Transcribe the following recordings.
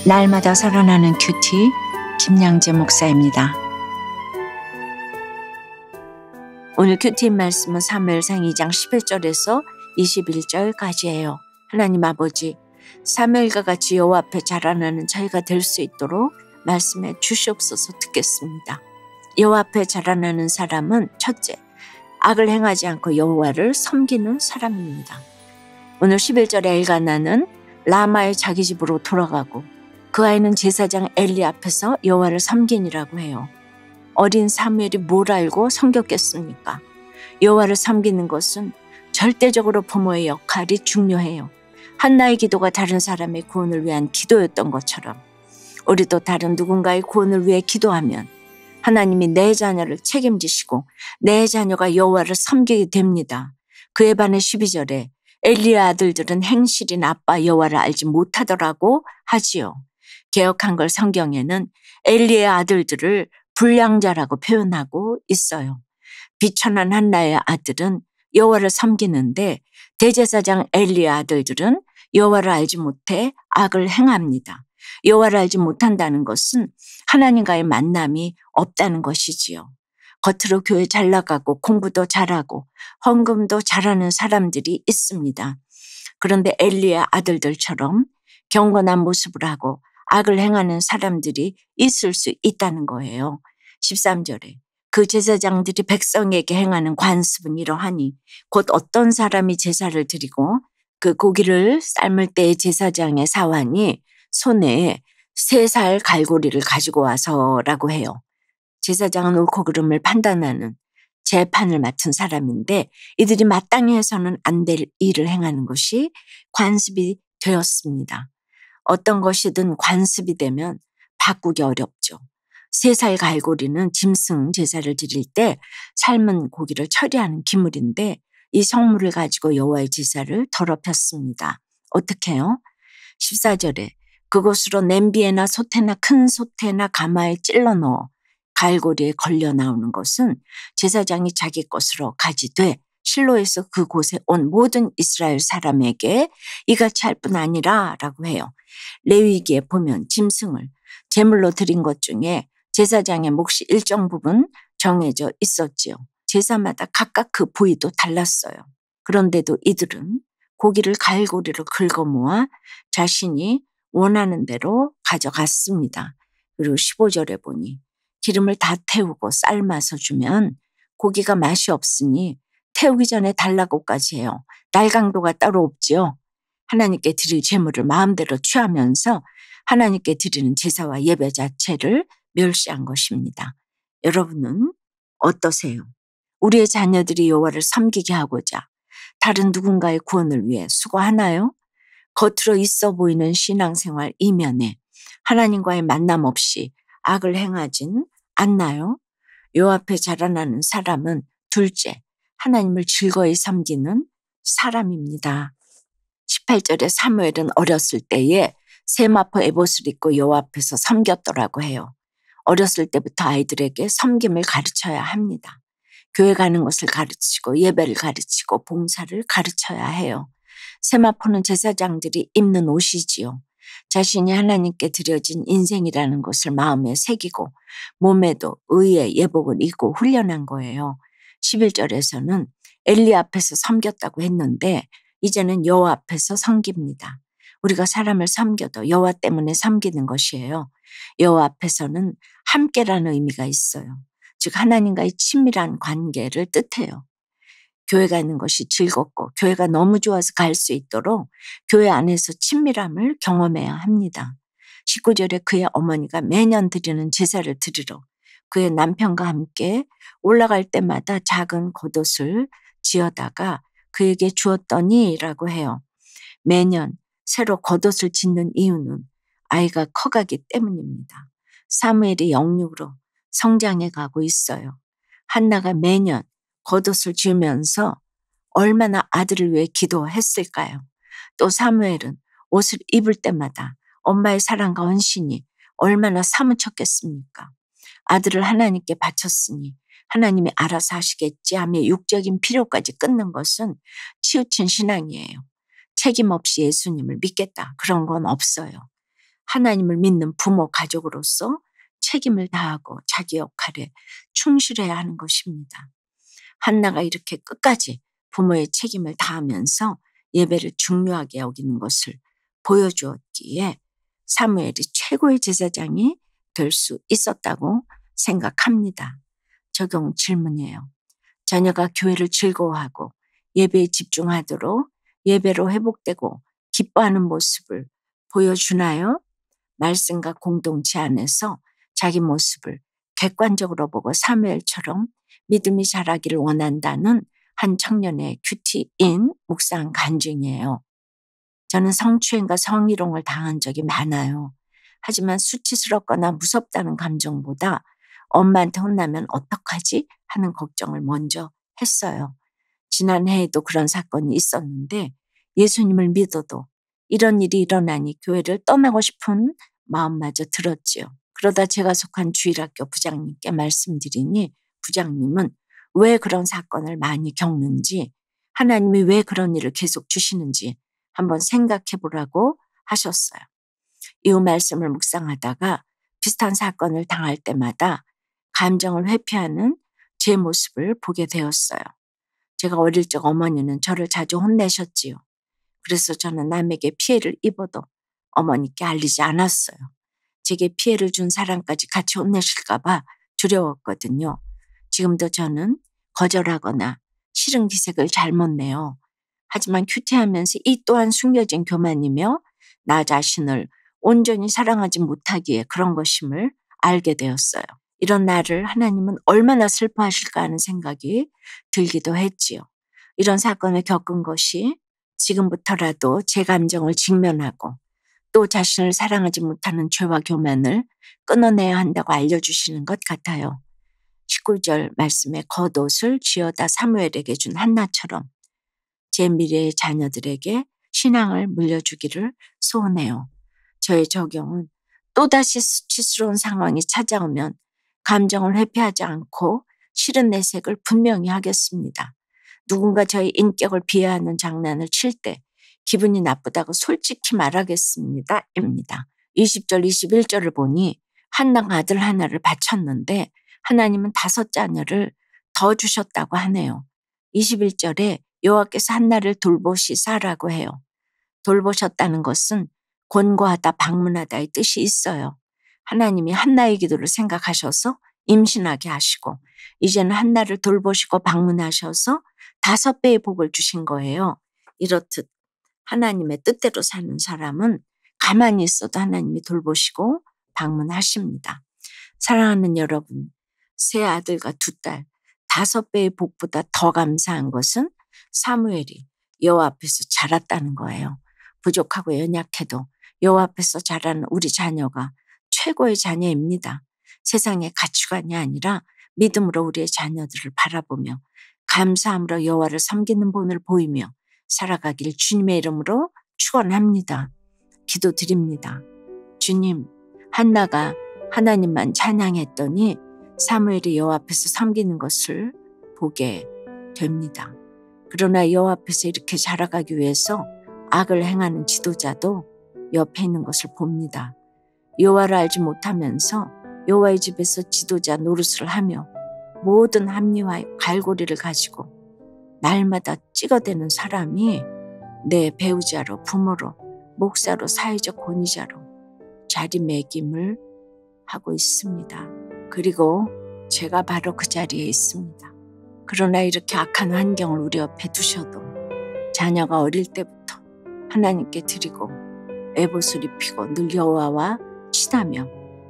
날마다 살아나는 큐티 김양재 목사입니다. 오늘 큐티 말씀은 사무엘상 2장 11절에서 21절까지예요. 하나님 아버지, 사무엘과 같이 여호와 앞에 자라나는 저희가 될 수 있도록 말씀해 주시옵소서. 듣겠습니다. 여호와 앞에 자라나는 사람은 첫째, 악을 행하지 않고 여호와를 섬기는 사람입니다. 오늘 11절에 엘가나는 라마의 자기 집으로 돌아가고 그 아이는 제사장 엘리 앞에서 여호와를 섬기니라고 해요. 어린 사무엘이 뭘 알고 섬겼겠습니까? 여호와를 섬기는 것은 절대적으로 부모의 역할이 중요해요. 한나의 기도가 다른 사람의 구원을 위한 기도였던 것처럼 우리도 다른 누군가의 구원을 위해 기도하면 하나님이 내 자녀를 책임지시고 내 자녀가 여호와를 섬기게 됩니다. 그에 반해 12절에 엘리의 아들들은 행실인 아빠 여호와를 알지 못하더라고 하지요. 개역한글 성경에는 엘리의 아들들을 불량자라고 표현하고 있어요. 비천한 한나의 아들은 여호와를 섬기는데 대제사장 엘리의 아들들은 여호와를 알지 못해 악을 행합니다. 여호와를 알지 못한다는 것은 하나님과의 만남이 없다는 것이지요. 겉으로 교회 잘 나가고 공부도 잘하고 헌금도 잘하는 사람들이 있습니다. 그런데 엘리의 아들들처럼 경건한 모습을 하고 악을 행하는 사람들이 있을 수 있다는 거예요. 13절에 그 제사장들이 백성에게 행하는 관습은 이러하니 곧 어떤 사람이 제사를 드리고 그 고기를 삶을 때의 제사장의 사환이 손에 3살 갈고리를 가지고 와서라고 해요. 제사장은 옳고 그름을 판단하는 재판을 맡은 사람인데 이들이 마땅히 해서는 안 될 일을 행하는 것이 관습이 되었습니다. 어떤 것이든 관습이 되면 바꾸기 어렵죠. 3살 갈고리는 짐승 제사를 드릴 때 삶은 고기를 처리하는 기물인데 이 성물을 가지고 여호와의 제사를 더럽혔습니다. 어떻게 해요? 14절에 그곳으로 냄비에나 솥에나 큰 솥에나 가마에 찔러 넣어 갈고리에 걸려 나오는 것은 제사장이 자기 것으로 가지되 실로에서 그곳에 온 모든 이스라엘 사람에게 이같이 할 뿐 아니라 라고 해요. 레위기에 보면 짐승을 제물로 드린 것 중에 제사장의 몫이 일정 부분 정해져 있었지요. 제사마다 각각 그 부위도 달랐어요. 그런데도 이들은 고기를 갈고리로 긁어 모아 자신이 원하는 대로 가져갔습니다. 그리고 15절에 보니 기름을 다 태우고 삶아서 주면 고기가 맛이 없으니 태우기 전에 달라고까지 해요. 날강도가 따로 없지요. 하나님께 드릴 제물을 마음대로 취하면서 하나님께 드리는 제사와 예배 자체를 멸시한 것입니다. 여러분은 어떠세요? 우리의 자녀들이 여호와를 섬기게 하고자 다른 누군가의 구원을 위해 수고하나요? 겉으로 있어 보이는 신앙생활 이면에 하나님과의 만남 없이 악을 행하진 않나요? 여호와 앞에 자라나는 사람은 둘째, 하나님을 즐거이 섬기는 사람입니다. 18절에 사무엘은 어렸을 때에 세마포 에봇을 입고 여호와 앞에서 섬겼더라고 해요. 어렸을 때부터 아이들에게 섬김을 가르쳐야 합니다. 교회 가는 것을 가르치고 예배를 가르치고 봉사를 가르쳐야 해요. 세마포는 제사장들이 입는 옷이지요. 자신이 하나님께 드려진 인생이라는 것을 마음에 새기고 몸에도 의의 예복을 입고 훈련한 거예요. 11절에서는 엘리 앞에서 섬겼다고 했는데 이제는 여호와 앞에서 섬깁니다. 우리가 사람을 섬겨도 여호와 때문에 섬기는 것이에요. 여호와 앞에서는 함께라는 의미가 있어요. 즉 하나님과의 친밀한 관계를 뜻해요. 교회 가는 것이 즐겁고 교회가 너무 좋아서 갈 수 있도록 교회 안에서 친밀함을 경험해야 합니다. 19절에 그의 어머니가 매년 드리는 제사를 드리러 그의 남편과 함께 올라갈 때마다 작은 겉옷을 지어다가 그에게 주었더니라고 해요. 매년 새로 겉옷을 짓는 이유는 아이가 커가기 때문입니다. 사무엘이 영육으로 성장해 가고 있어요. 한나가 매년 겉옷을 지으면서 얼마나 아들을 위해 기도했을까요? 또 사무엘은 옷을 입을 때마다 엄마의 사랑과 헌신이 얼마나 사무쳤겠습니까? 아들을 하나님께 바쳤으니 하나님이 알아서 하시겠지 하며 육적인 필요까지 끊는 것은 치우친 신앙이에요. 책임 없이 예수님을 믿겠다. 그런 건 없어요. 하나님을 믿는 부모 가족으로서 책임을 다하고 자기 역할에 충실해야 하는 것입니다. 한나가 이렇게 끝까지 부모의 책임을 다하면서 예배를 중요하게 여기는 것을 보여주었기에 사무엘이 최고의 제사장이 될 수 있었다고 생각합니다. 적용 질문이에요. 자녀가 교회를 즐거워하고 예배에 집중하도록 예배로 회복되고 기뻐하는 모습을 보여주나요? 말씀과 공동체 안에서 자기 모습을 객관적으로 보고 사무엘처럼 믿음이 자라기를 원한다는 한 청년의 큐티인 묵상 간증이에요. 저는 성추행과 성희롱을 당한 적이 많아요. 하지만 수치스럽거나 무섭다는 감정보다 엄마한테 혼나면 어떡하지 하는 걱정을 먼저 했어요. 지난해에도 그런 사건이 있었는데 예수님을 믿어도 이런 일이 일어나니 교회를 떠나고 싶은 마음마저 들었지요. 그러다 제가 속한 주일학교 부장님께 말씀드리니 부장님은 왜 그런 사건을 많이 겪는지, 하나님이 왜 그런 일을 계속 주시는지 한번 생각해 보라고 하셨어요. 이후 말씀을 묵상하다가 비슷한 사건을 당할 때마다 감정을 회피하는 제 모습을 보게 되었어요. 제가 어릴 적 어머니는 저를 자주 혼내셨지요. 그래서 저는 남에게 피해를 입어도 어머니께 알리지 않았어요. 제게 피해를 준 사람까지 같이 혼내실까 봐 두려웠거든요. 지금도 저는 거절하거나 싫은 기색을 잘 못 내요. 하지만 큐티하면서 이 또한 숨겨진 교만이며 나 자신을 온전히 사랑하지 못하기에 그런 것임을 알게 되었어요. 이런 나를 하나님은 얼마나 슬퍼하실까 하는 생각이 들기도 했지요. 이런 사건을 겪은 것이 지금부터라도 제 감정을 직면하고 또 자신을 사랑하지 못하는 죄와 교만을 끊어내야 한다고 알려주시는 것 같아요. 19절 말씀에 겉옷을 쥐어다 사무엘에게 준 한나처럼 제 미래의 자녀들에게 신앙을 물려주기를 소원해요. 저의 적용은 또다시 수치스러운 상황이 찾아오면 감정을 회피하지 않고 싫은 내색을 분명히 하겠습니다. 누군가 저의 인격을 비하하는 장난을 칠 때 기분이 나쁘다고 솔직히 말하겠습니다. 입니다. 20절, 21절을 보니 한나가 아들 하나를 바쳤는데 하나님은 5 자녀를 더 주셨다고 하네요. 21절에 여호와께서 한나를 돌보시사라고 해요. 돌보셨다는 것은 권고하다, 방문하다의 뜻이 있어요. 하나님이 한나의 기도를 생각하셔서 임신하게 하시고 이제는 한나를 돌보시고 방문하셔서 5배의 복을 주신 거예요. 이렇듯 하나님의 뜻대로 사는 사람은 가만히 있어도 하나님이 돌보시고 방문하십니다. 사랑하는 여러분, 세 아들과 2딸, 5배의 복보다 더 감사한 것은 사무엘이 여호와 앞에서 자랐다는 거예요. 부족하고 연약해도 여호와 앞에서 자라는 우리 자녀가 최고의 자녀입니다. 세상의 가치관이 아니라 믿음으로 우리의 자녀들을 바라보며 감사함으로 여호와를 섬기는 본을 보이며 살아가길 주님의 이름으로 축원합니다. 기도드립니다. 주님, 한나가 하나님만 찬양했더니 사무엘이 여호와 앞에서 섬기는 것을 보게 됩니다. 그러나 여호와 앞에서 이렇게 자라가기 위해서 악을 행하는 지도자도 옆에 있는 것을 봅니다. 여호와를 알지 못하면서 여호와의 집에서 지도자 노릇을 하며 모든 합리화의 갈고리를 가지고 날마다 찍어대는 사람이 내 배우자로, 부모로, 목사로, 사회적 권위자로 자리매김을 하고 있습니다. 그리고 제가 바로 그 자리에 있습니다. 그러나 이렇게 악한 환경을 우리 옆에 두셔도 자녀가 어릴 때부터 하나님께 드리고 에봇을 입히고 늘 여호와와 친하며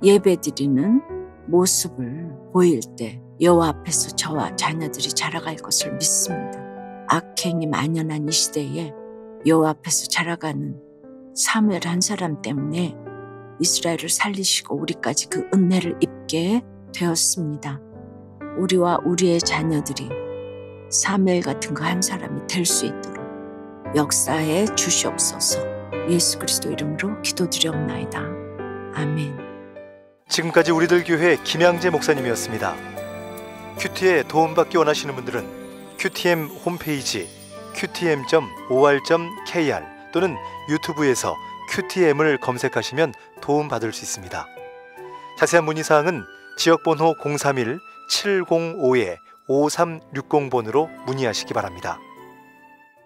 예배드리는 모습을 보일 때 여호와 앞에서 저와 자녀들이 자라갈 것을 믿습니다. 악행이 만연한 이 시대에 여호와 앞에서 자라가는 사무엘 한 사람 때문에 이스라엘을 살리시고 우리까지 그 은혜를 입게 되었습니다. 우리와 우리의 자녀들이 사무엘 같은 그 한 사람이 될 수 있도록 역사해 주시옵소서. 예수 그리스도 이름으로 기도드리옵나이다. 아멘. 지금까지 우리들 교회 김양재 목사님이었습니다. 큐티에 도움받기 원하시는 분들은 QTM 홈페이지 qtm.or.kr 또는 유튜브에서 QTM을 검색하시면 도움받을 수 있습니다. 자세한 문의사항은 지역번호 031-705-5360번으로 문의하시기 바랍니다.